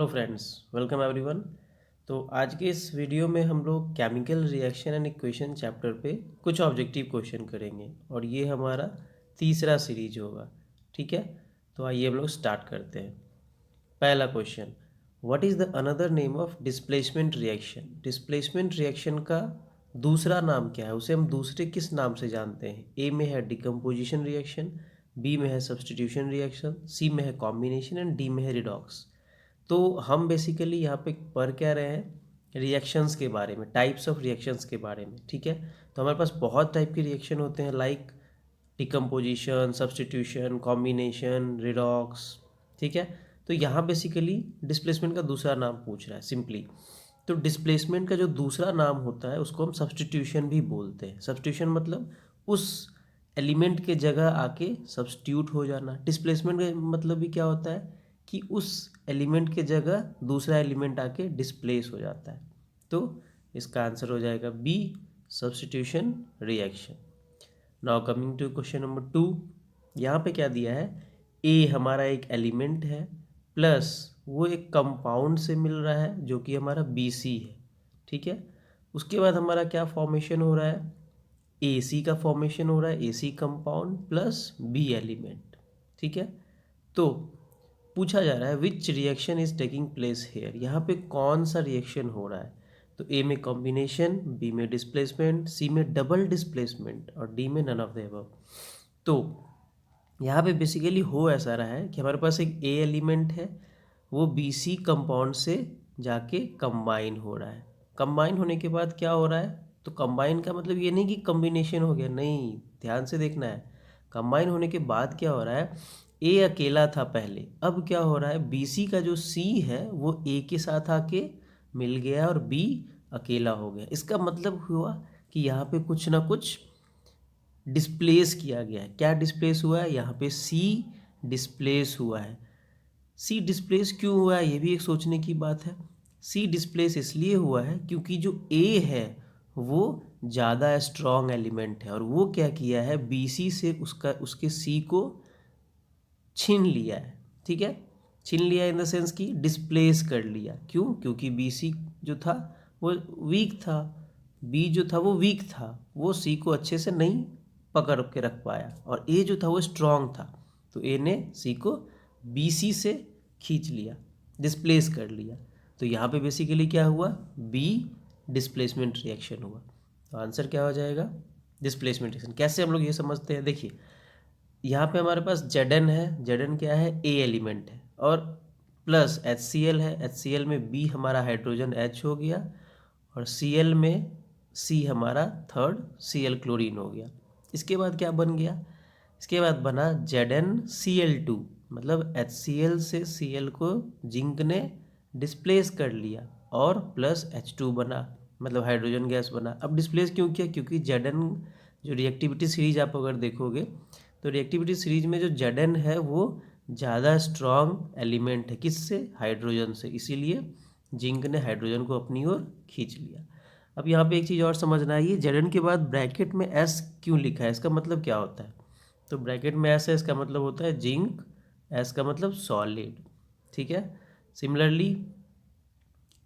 Hello friends, welcome everyone. तो आज के इस वीडियो में हम लोग chemical reaction and equation chapter पे कुछ ऑब्जेक्टिव क्वेश्चन करेंगे और ये हमारा तीसरा सीरीज होगा। ठीक है, तो आइए हम लोग स्टार्ट करते हैं। पहला question, what is the another name of displacement reaction? Displacement reaction का दूसरा नाम क्या है, उसे हम दूसरे किस नाम से जानते हैं? ए में है डिकम्पोजिशन रिएक्शन, बी में है सब्सटीट्यूशन रिएक्शन, सी में है कॉम्बिनेशन एंड डी में है रिडॉक्स। तो हम बेसिकली यहाँ पे पढ़ क्या रहे हैं, रिएक्शंस के बारे में, टाइप्स ऑफ रिएक्शंस के बारे में। ठीक है, तो हमारे पास बहुत टाइप के रिएक्शन होते हैं, like decomposition, substitution, combination, redox. ठीक है, तो यहाँ बेसिकली डिस्प्लेसमेंट का दूसरा नाम पूछ रहा है सिंपली। तो डिस्प्लेसमेंट का जो दूसरा नाम होता है उसको हम सब्सटीट्यूशन भी बोलते हैं। सब्सटीट्यूशन मतलब उस एलिमेंट के जगह आके सब्सटीट्यूट हो जाना। डिस्प्लेसमेंट का मतलब भी क्या होता है कि उस एलिमेंट के जगह दूसरा एलिमेंट आके डिस्प्लेस हो जाता है। तो इसका आंसर हो जाएगा B, substitution reaction. Now coming to question number 2। यहाँ पे क्या दिया है, ए हमारा एक एलिमेंट है प्लस वो एक कंपाउंड से मिल रहा है जो कि हमारा बी सी है। ठीक है, उसके बाद हमारा क्या फॉर्मेशन हो रहा है, ए सी का फॉर्मेशन हो रहा है, A C compound plus B element. ठीक है, तो पूछा जा रहा है which reaction is taking place here, यहाँ पे कौन सा रिएक्शन हो रहा है? तो ए में कॉम्बिनेशन, बी में डिस्प्लेसमेंट, सी में डबल डिस्प्लेसमेंट और डी में नन ऑफ द अबव। तो यहाँ पे बेसिकली हो ऐसा रहा है कि हमारे पास एक ए एलिमेंट है, वो बी सी कंपाउंड से जाके कंबाइन हो रहा है। कंबाइन होने के बाद क्या हो रहा है, तो कंबाइन का मतलब ये नहीं कि कम्बिनेशन हो गया, नहीं, ध्यान से देखना है। कंबाइन होने के बाद क्या हो रहा है, ए अकेला था पहले, अब क्या हो रहा है, बी सी का जो सी है वो ए के साथ आके मिल गया और बी अकेला हो गया। इसका मतलब हुआ कि यहाँ पे कुछ ना कुछ डिस्प्लेस किया गया है। क्या डिस्प्लेस हुआ है, यहाँ पे सी डिस्प्लेस हुआ है। सी डिस्प्लेस क्यों हुआ है, ये भी एक सोचने की बात है। सी डिस्प्लेस इसलिए हुआ है क्योंकि जो ए है वो ज़्यादा स्ट्रॉन्ग एलिमेंट है और वो क्या किया है, बी सी से उसके सी को छीन लिया है। ठीक है, छीन लिया इन द सेंस कि डिस्प्लेस कर लिया। क्यों? क्योंकि बी सी जो था वो वीक था, बी जो था वो वीक था, वो सी को अच्छे से नहीं पकड़ के रख पाया, और ए जो था वो स्ट्रॉन्ग था, तो ए ने सी को बी सी से खींच लिया, डिस्प्लेस कर लिया। तो यहाँ पे बेसिकली क्या हुआ, बी डिस्प्लेसमेंट रिएक्शन हुआ। तो आंसर क्या हो जाएगा, डिस्प्लेसमेंट रिएक्शन। कैसे हम लोग ये समझते हैं, देखिए यहाँ पे हमारे पास जेड है, जेड क्या है, ए एलिमेंट है, और प्लस एच सी एल है, एच सी एल में बी हमारा हाइड्रोजन एच हो गया और सी एल में सी हमारा थर्ड सी एल क्लोरीन हो गया। इसके बाद क्या बन गया, इसके बाद बना Z N C L two, मतलब एच सी एल से सी एल को जिंक ने डिस्प्लेस कर लिया और प्लस एच टू बना, मतलब हाइड्रोजन गैस बना। अब डिस्प्लेस क्यों किया, क्योंकि जेड एन जो रिएक्टिविटी सीरीज आप अगर देखोगे तो रिएक्टिविटी सीरीज में जो जेड है वो ज़्यादा स्ट्रॉन्ग एलिमेंट है, किससे, हाइड्रोजन से, इसीलिए जिंक ने हाइड्रोजन को अपनी ओर खींच लिया। अब यहाँ पे एक चीज़ और समझना है, ये जेड के बाद ब्रैकेट में एस क्यों लिखा है, इसका मतलब क्या होता है? तो ब्रैकेट में एस है, इसका मतलब होता है जिंक, एस का मतलब सॉलिड। ठीक है, सिमिलरली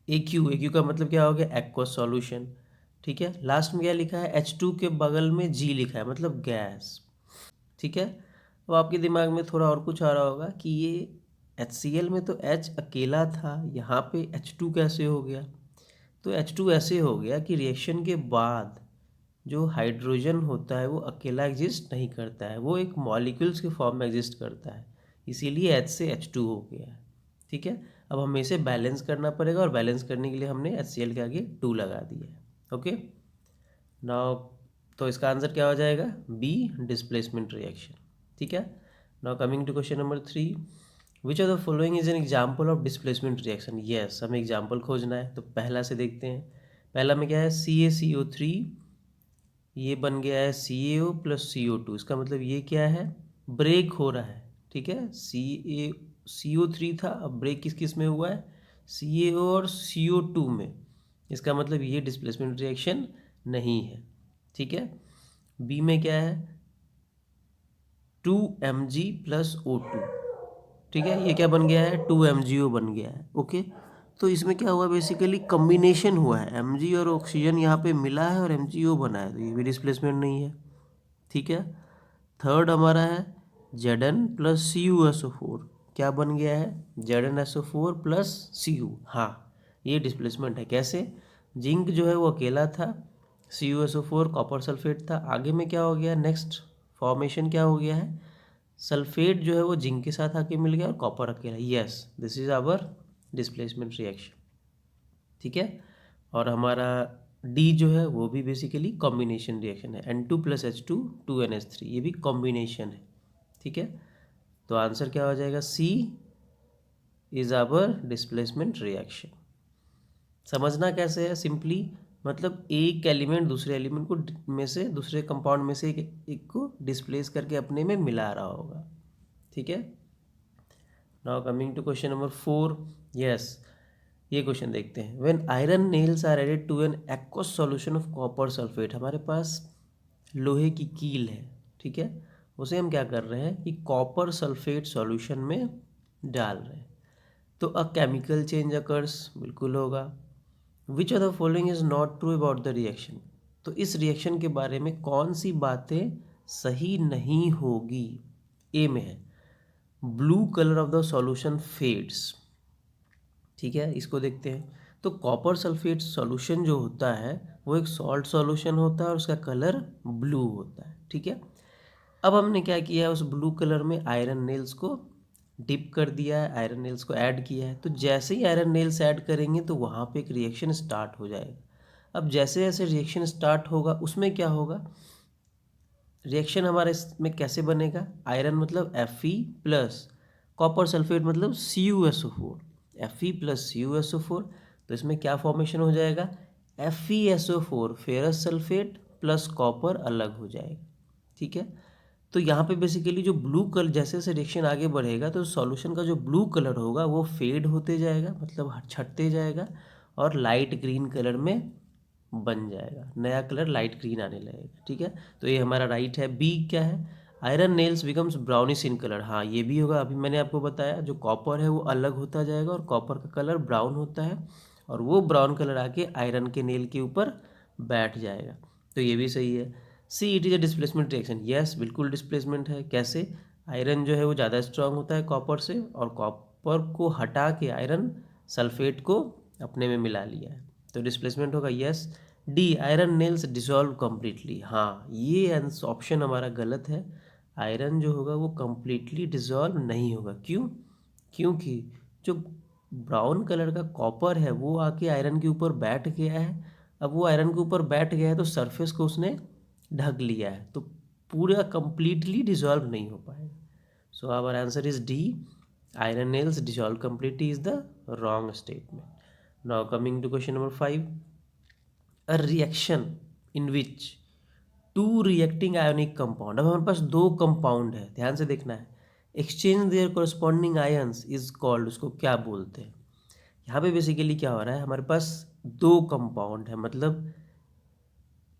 ए क्यू का मतलब क्या हो गया, एक्वस सॉल्यूशन। ठीक है, लास्ट में क्या लिखा है, एच टू के बगल में जी लिखा है, मतलब गैस। ठीक है, अब आपके दिमाग में थोड़ा और कुछ आ रहा होगा कि ये HCl में तो H अकेला था, यहाँ पे H2 कैसे हो गया? तो H2 ऐसे हो गया कि रिएक्शन के बाद जो हाइड्रोजन होता है वो अकेला एग्जिस्ट नहीं करता है, वो एक मॉलिक्यूल्स के फॉर्म में एग्जिस्ट करता है, इसीलिए H से H2 हो गया है। ठीक है, अब हमें इसे बैलेंस करना पड़ेगा और बैलेंस करने के लिए हमने HCl के आगे 2 लगा दिया है। ओके, नाउ तो इसका आंसर क्या हो जाएगा, बी, डिस्प्लेसमेंट रिएक्शन। ठीक है, now coming to question number 3, which of the following is an example of displacement reaction? Yes, हमें एग्जाम्पल खोजना है, तो पहला से देखते हैं। पहला में क्या है, CaCO3, ये बन गया है CaO प्लस CO2, इसका मतलब ये क्या है, ब्रेक हो रहा है। ठीक है, CO3 था, अब ब्रेक किस किस में हुआ है, CaO और CO2 में, इसका मतलब ये डिस्प्लेसमेंट रिएक्शन नहीं है। ठीक है, बी में क्या है, 2Mg प्लस O2। ठीक है, ये क्या बन गया है, 2 MgO बन गया है। ओके, तो इसमें क्या हुआ, बेसिकली कम्बिनेशन हुआ है, Mg और ऑक्सीजन यहाँ पे मिला है और MgO बना है, तो ये भी डिस्प्लेसमेंट नहीं है। ठीक है, थर्ड हमारा है Zn प्लस CuSO4, क्या बन गया है, ZnSO4 प्लस Cu। हाँ, ये डिस्प्लेसमेंट है। कैसे, जिंक जो है वो अकेला था, CuSO4 कॉपर सल्फेट था, आगे में क्या हो गया, नेक्स्ट फॉर्मेशन क्या हो गया है, सल्फेट जो है वो जिंक के साथ आके मिल गया और कॉपर अकेला। Yes, this is our displacement reaction. ठीक है, और हमारा डी जो है वो भी बेसिकली कॉम्बिनेशन रिएक्शन है, N2 प्लस H2 2NH3, ये भी कॉम्बिनेशन है। ठीक है, तो आंसर क्या हो जाएगा, सी इज आवर डिस्प्लेसमेंट रिएक्शन। समझना कैसे है, सिंपली मतलब एक एलिमेंट दूसरे एलिमेंट को में से दूसरे कंपाउंड में से एक को डिस्प्लेस करके अपने में मिला रहा होगा। ठीक है, now coming to question number 4। Yes, ये क्वेश्चन देखते हैं। When iron nails are added to an aqueous solution of copper sulphate, हमारे पास लोहे की कील है, ठीक है, उसे हम क्या कर रहे हैं कि कॉपर सल्फेट सॉल्यूशन में डाल रहे हैं, तो अ केमिकल चेंज अकर्स, बिल्कुल होगा। विच of the following is not true about the reaction, तो इस रिएक्शन के बारे में कौन सी बातें सही नहीं होगी। ए में है blue colour of the solution fades. ठीक है, इसको देखते हैं। तो कॉपर सल्फेट सॉल्यूशन जो होता है वो एक सॉल्ट सॉल्यूशन होता है और उसका कलर ब्लू होता है। ठीक है, अब हमने क्या किया है, उस ब्लू कलर में आयरन नेल्स को डिप कर दिया है, आयरन नेल्स को ऐड किया है, तो जैसे ही आयरन नेल्स ऐड करेंगे तो वहाँ पे एक रिएक्शन स्टार्ट हो जाएगा। अब जैसे जैसे रिएक्शन स्टार्ट होगा उसमें क्या होगा, रिएक्शन हमारे इसमें कैसे बनेगा, आयरन मतलब Fe प्लस कॉपर सल्फेट मतलब CuSO4, Fe प्लस CuSO4, तो इसमें क्या फॉर्मेशन हो जाएगा, FeSO4 ferrous sulphate plus copper अलग हो जाएगा। ठीक है, तो यहाँ पे बेसिकली जो ब्लू कलर, जैसे जैसे रिएक्शन आगे बढ़ेगा तो सॉल्यूशन का जो ब्लू कलर होगा वो फेड होते जाएगा, मतलब छटते जाएगा और लाइट ग्रीन कलर में बन जाएगा, नया कलर लाइट ग्रीन आने लगेगा। ठीक है, तो ये हमारा राइट है। बी क्या है, iron nails becomes brownish in colour, हाँ ये भी होगा, अभी मैंने आपको बताया जो कॉपर है वो अलग होता जाएगा और कॉपर का कलर ब्राउन होता है और वो ब्राउन कलर आके आयरन के नेल के ऊपर बैठ जाएगा, तो ये भी सही है। C, it is a displacement reaction, yes बिल्कुल डिस्प्लेसमेंट है। कैसे, आयरन जो है वो ज़्यादा स्ट्रांग होता है कॉपर से और कॉपर को हटा के आयरन सल्फेट को अपने में मिला लिया है, तो डिस्प्लेसमेंट होगा yes. D, iron nails dissolve completely, हाँ ये ऑप्शन हमारा गलत है, आयरन जो होगा वो कम्प्लीटली डिसॉल्व नहीं होगा। क्यों, क्योंकि जो ब्राउन कलर का कॉपर है वो आके आयरन के ऊपर बैठ गया है, अब वो आयरन के ऊपर बैठ गया है तो सरफेस को उसने ढक लिया है, तो पूरा कंप्लीटली डिसॉल्व नहीं हो पाएगा। So our answer is D, iron nails dissolve completely is the wrong statement. Now coming to question number 5। A reaction in which two reacting ionic compound, अब हमारे पास दो कंपाउंड है, ध्यान से देखना है, exchange there corresponding ions is called, उसको क्या बोलते हैं। यहाँ पे बेसिकली क्या हो रहा है, हमारे पास दो कंपाउंड है, मतलब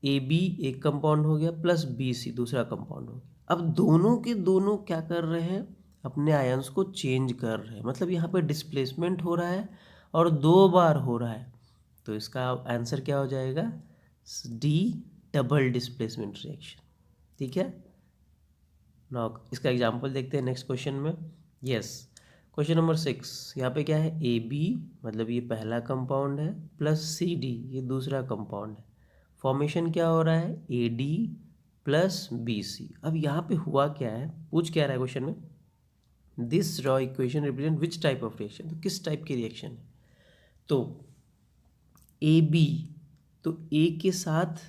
ए बी एक कंपाउंड हो गया प्लस बी सी दूसरा कंपाउंड हो गया। अब दोनों के दोनों क्या कर रहे हैं, अपने आयंस को चेंज कर रहे हैं, मतलब यहाँ पे डिस्प्लेसमेंट हो रहा है और दो बार हो रहा है, तो इसका आंसर क्या हो जाएगा, डी, डबल डिस्प्लेसमेंट रिएक्शन। ठीक है, नाउ इसका एग्जांपल देखते हैं नेक्स्ट क्वेश्चन में। यस, क्वेश्चन नंबर 6, यहाँ पे क्या है, ए बी मतलब ये पहला कंपाउंड है प्लस सी डी ये दूसरा कंपाउंड है, फॉर्मेशन क्या हो रहा है, A D plus B C. अब यहाँ पे हुआ क्या है, पूछ क्या रहा है क्वेश्चन में, this raw equation represent which type of reaction, तो किस टाइप की रिएक्शन है, तो ए बी, तो ए के साथ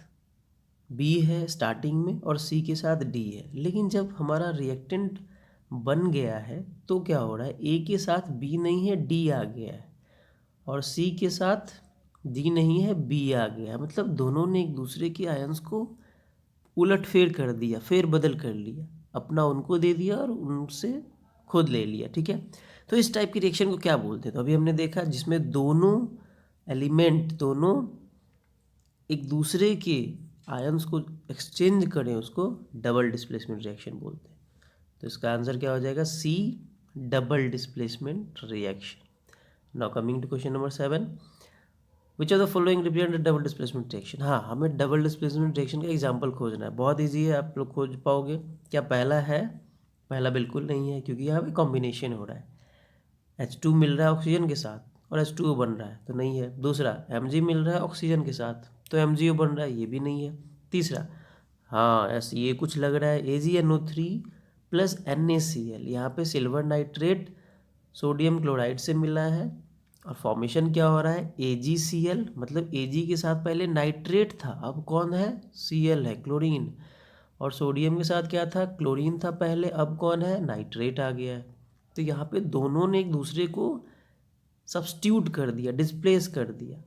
बी है स्टार्टिंग में और सी के साथ डी है, लेकिन जब हमारा रिएक्टेंट बन गया है तो क्या हो रहा है, ए के साथ बी नहीं है डी आ गया है और सी के साथ डी नहीं है बी आ गया है, मतलब दोनों ने एक दूसरे के आयंस को उलट फेर कर दिया, फेर बदल कर लिया, अपना उनको दे दिया और उनसे खुद ले लिया। ठीक है, तो इस टाइप की रिएक्शन को क्या बोलते हैं, तो अभी हमने देखा जिसमें दोनों एलिमेंट दोनों एक दूसरे के आयंस को एक्सचेंज करें उसको डबल डिस्प्लेसमेंट रिएक्शन बोलते हैं, तो इसका आंसर क्या हो जाएगा, C, double displacement reaction. Now coming to question number 7, which of the following represent double displacement reaction. हाँ, हमें डबल डिस्प्लेसमेंट रिएक्शन का एग्जाम्पल खोजना है। बहुत ईजी है, आप लोग खोज पाओगे। क्या पहला है? पहला बिल्कुल नहीं है, क्योंकि यहाँ पे कॉम्बिनेशन हो रहा है। H2 मिल रहा है ऑक्सीजन के साथ और H2O बन रहा है, तो नहीं है। दूसरा, Mg मिल रहा है ऑक्सीजन के साथ, तो MgO बन रहा है, ये भी नहीं है। तीसरा, हाँ ऐसे ये कुछ लग रहा है, AgNO3 प्लस NaCl, यहाँ पे सिल्वर नाइट्रेट सोडियम क्लोराइड से मिला है और फॉर्मेशन क्या हो रहा है, AgCl, मतलब Ag के साथ पहले नाइट्रेट था, अब कौन है, Cl है, क्लोरीन। और सोडियम के साथ क्या था, क्लोरीन था पहले, अब कौन है, नाइट्रेट आ गया है। तो यहाँ पे दोनों ने एक दूसरे को सब्स्टिट्यूट कर दिया, डिस्प्लेस कर दिया।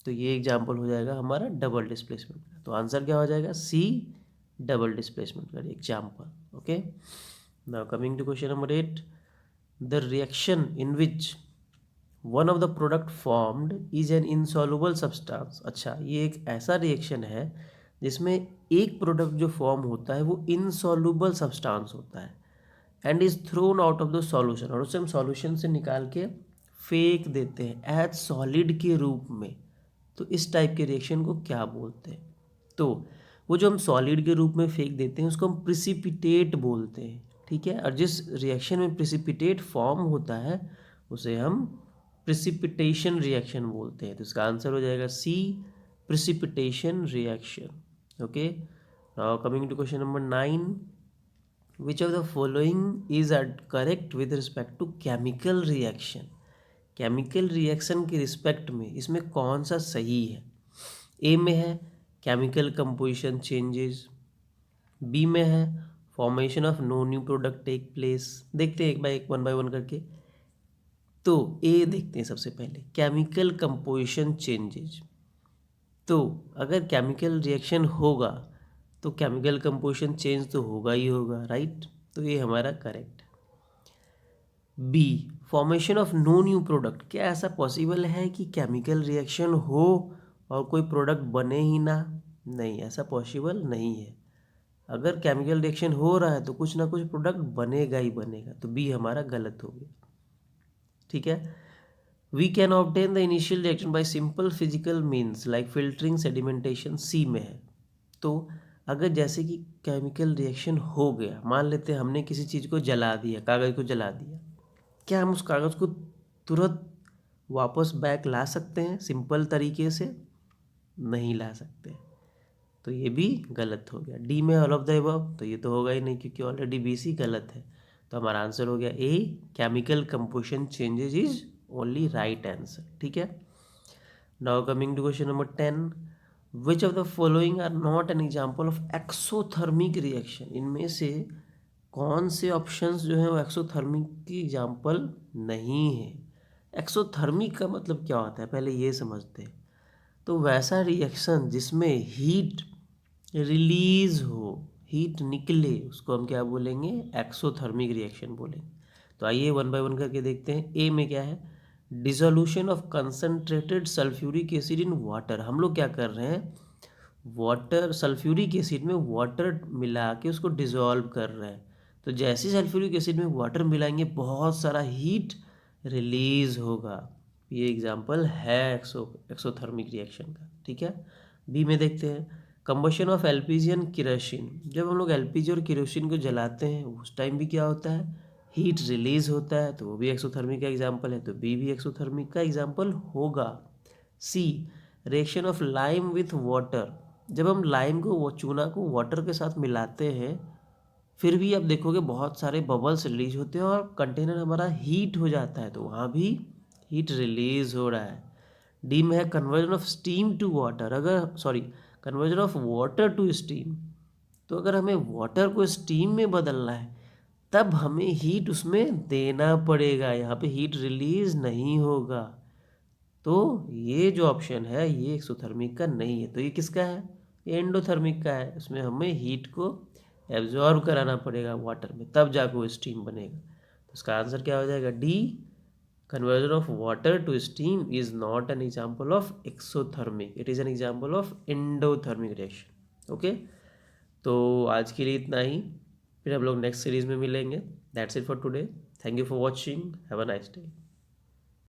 तो ये एग्जाम्पल हो जाएगा हमारा डबल डिस्प्लेसमेंट का। तो आंसर क्या हो जाएगा, सी, डबल डिस्प्लेसमेंट का example. Okay, now coming to question number 8, the reaction in which one of the product formed is an insoluble substance. अच्छा, ये एक ऐसा रिएक्शन है जिसमें एक प्रोडक्ट जो फॉर्म होता है वो इनसॉल्युबल सब्सटेंस होता है and is thrown out of the solution, और उसे हम सॉल्यूशन से निकाल के फेंक देते हैं एज सॉलिड के रूप में। तो इस टाइप के रिएक्शन को क्या बोलते हैं? तो वो जो हम सॉलिड के रूप में फेंक देते हैं उसको हम प्रिसिपिटेट बोलते हैं, ठीक है। और जिस रिएक्शन में प्रिसिपिटेट फॉर्म होता है उसे हम प्रिसिपिटेशन रिएक्शन बोलते हैं। तो इसका आंसर हो जाएगा C, precipitation reaction. Okay, now coming to question number 9, which of the following is correct with respect to chemical reaction. Chemical reaction के रिस्पेक्ट में इसमें कौन सा सही है? ए में है केमिकल कंपोजिशन चेंजेस, बी में है formation of no new product take place. देखते हैं एक बाय वन करके। तो ए देखते हैं सबसे पहले, केमिकल कंपोजिशन चेंजेस। तो अगर केमिकल रिएक्शन होगा तो केमिकल कंपोजिशन चेंज तो होगा ही होगा, राइट। तो ये हमारा correct. B, formation of no new product. क्या ऐसा पॉसिबल है कि केमिकल रिएक्शन हो और कोई प्रोडक्ट बने ही ना? नहीं, ऐसा पॉसिबल नहीं है। अगर केमिकल रिएक्शन हो रहा है तो कुछ ना कुछ प्रोडक्ट बनेगा ही बनेगा। तो बी हमारा गलत हो गया, ठीक है। We can obtain the initial reaction by simple physical means like filtering sedimentation, C में है। तो अगर जैसे कि केमिकल रिएक्शन हो गया, मान लेते हैं हमने किसी चीज़ को जला दिया, कागज़ को जला दिया, क्या हम उस कागज़ को तुरंत वापस बैक ला सकते हैं सिंपल तरीके से? नहीं ला सकते। तो ये भी गलत हो गया। डी में ऑल ऑफ द अबव, तो ये तो होगा ही नहीं क्योंकि ऑलरेडी बी सी गलत है। तो हमारा आंसर हो गया A, chemical composition changes is only right answer, ठीक है। Now coming to question number 10, which of the following are not an example of exothermic reaction. इनमें से कौन से ऑप्शंस जो हैं वो एक्सोथर्मिक की एग्जाम्पल नहीं है? एक्सोथर्मिक का मतलब क्या होता है, पहले ये समझते हैं। तो वैसा रिएक्शन जिसमें हीट रिलीज हो, हीट निकले, उसको हम क्या बोलेंगे, एक्सोथर्मिक रिएक्शन बोलेंगे। तो आइए वन बाय वन करके देखते हैं। ए में क्या है, dissolution of concentrated sulphuric acid in water. हम लोग क्या कर रहे हैं, वाटर, सल्फ्यूरिक एसिड में वाटर मिला के उसको डिसॉल्व कर रहे हैं। तो जैसे सल्फ्यूरिक एसिड में वाटर मिलाएंगे बहुत सारा हीट रिलीज होगा। ये एग्जांपल है एक्सोथर्मिक रिएक्शन का, ठीक है। बी में देखते हैं, combustion of LPG and kerosene. जब हम लोग एलपीजी और केरोसिन को जलाते हैं उस टाइम भी क्या होता है, हीट रिलीज होता है, तो वो भी एक्सोथर्मिक का एग्जांपल है। तो बी भी एक्सोथर्मिक का एग्जांपल होगा। C, reaction of lime with water. जब हम लाइम को, वो चूना को वाटर के साथ मिलाते हैं, फिर भी आप देखोगे बहुत सारे बबल्स रिलीज होते हैं और कंटेनर हमारा हीट हो जाता है, तो वहाँ भी हीट रिलीज हो रहा है। डी में है conversion of steam to water. अगर conversion of water to steam. तो अगर हमें वाटर को स्टीम में बदलना है तब हमें हीट उसमें देना पड़ेगा, यहाँ पे हीट रिलीज नहीं होगा। तो ये जो ऑप्शन है ये एक्सोथर्मिक का नहीं है। तो ये किसका है, ये एंडोथर्मिक का है। इसमें हमें हीट को एब्जॉर्ब कराना पड़ेगा वाटर में, तब जाकर वो स्टीम बनेगा। तो इसका आंसर क्या हो जाएगा, D, conversion of water to steam is not an example of exothermic, it is an example of endothermic reaction. Okay, तो आज के लिए इतना ही, फिर हम लोग नेक्स्ट सीरीज में मिलेंगे। That's it for today. Thank you for watching, have a nice day.